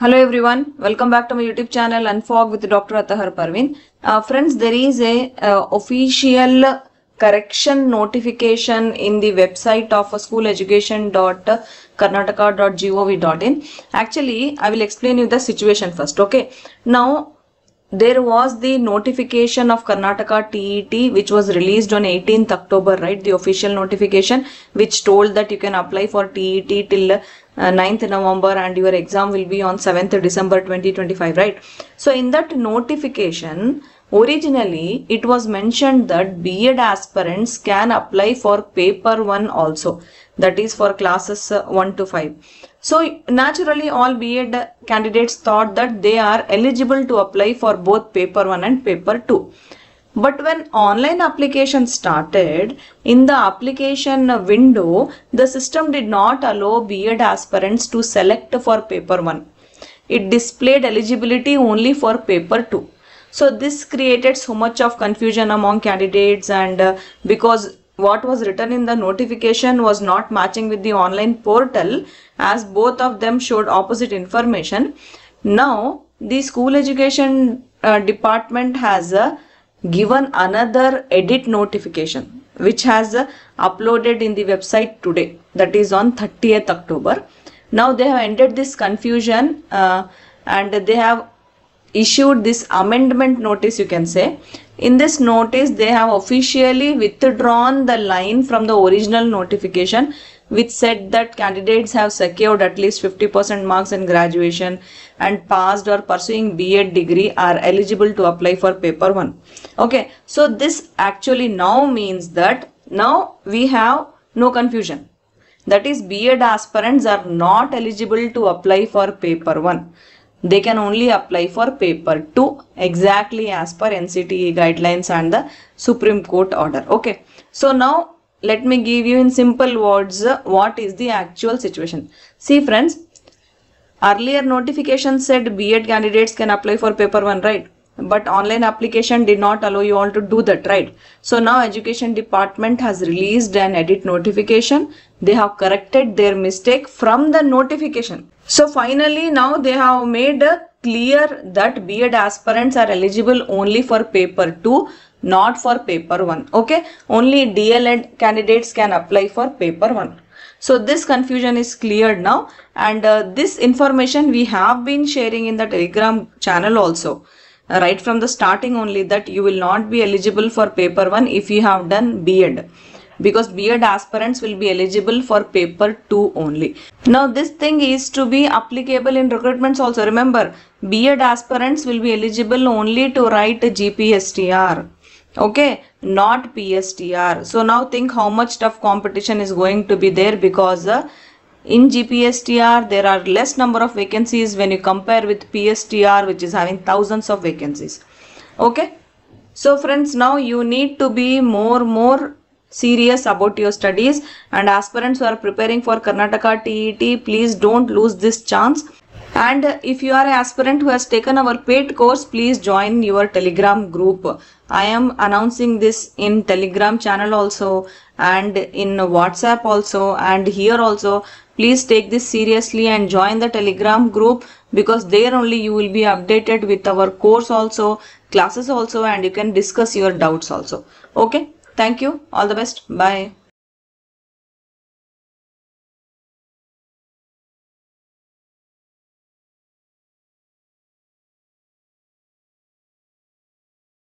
Hello everyone, welcome back to my YouTube channel Unfog with Dr. Atahar Parveen. Friends, there is a official correction notification in the website of schooloeducation.karnataka.gov.in. Actually, I will explain you the situation first. Okay, now there was the notification of Karnataka TET which was released on 18th October, right? The official notification which told that you can apply for TET till 9th November and your exam will be on 7th December 2025, right? So in that notification, originally it was mentioned that B.Ed aspirants can apply for paper 1 also, that is for classes 1 to 5. So naturally all B.Ed candidates thought that they are eligible to apply for both paper 1 and paper 2. But when online application started, in the application window, the system did not allow B.Ed aspirants to select for paper 1. It displayed eligibility only for paper 2. So this created so much of confusion among candidates, and because what was written in the notification was not matching with the online portal, as both of them showed opposite information. Now the school education department has given another edit notification which has uploaded in the website today, that is on 30th October. Now they have ended this confusion and they have issued this amendment notice, you can say. In this notice they have officially withdrawn the line from the original notification which said that candidates have secured at least 50% marks in graduation and passed or pursuing B.Ed degree are eligible to apply for paper 1. Okay, so this actually now means that now we have no confusion. That is, B.Ed aspirants are not eligible to apply for paper 1. They can only apply for paper 2 exactly as per NCTE guidelines and the Supreme Court order. Okay, so now let me give you in simple words what is the actual situation. See friends, earlier notification said B.Ed candidates can apply for paper 1, right? But online application did not allow you all to do that, right? So now education department has released an edit notification. They have corrected their mistake from the notification. So finally now they have made clear that B.Ed aspirants are eligible only for paper 2, not for paper 1. Okay, only DL.Ed candidates can apply for paper 1. So this confusion is cleared now, and this information we have been sharing in the Telegram channel also. Right from the starting only, that you will not be eligible for paper 1 if you have done B.Ed, because B.Ed aspirants will be eligible for paper 2 only. Now this thing is to be applicable in recruitments also. Remember, B.Ed aspirants will be eligible only to write GPSTR. Okay, not PSTR. So now think how much tough competition is going to be there, because in GPSTR there are less number of vacancies when you compare with PSTR, which is having thousands of vacancies. Okay, so friends, now you need to be more serious about your studies, and aspirants who are preparing for Karnataka TET, please don't lose this chance. And if you are an aspirant who has taken our paid course, please join your Telegram group. I am announcing this in Telegram channel also, and in WhatsApp also, and here also. Please take this seriously and join the Telegram group, because there only you will be updated with our course also, classes also, and you can discuss your doubts also. Okay, thank you. All the best. Bye.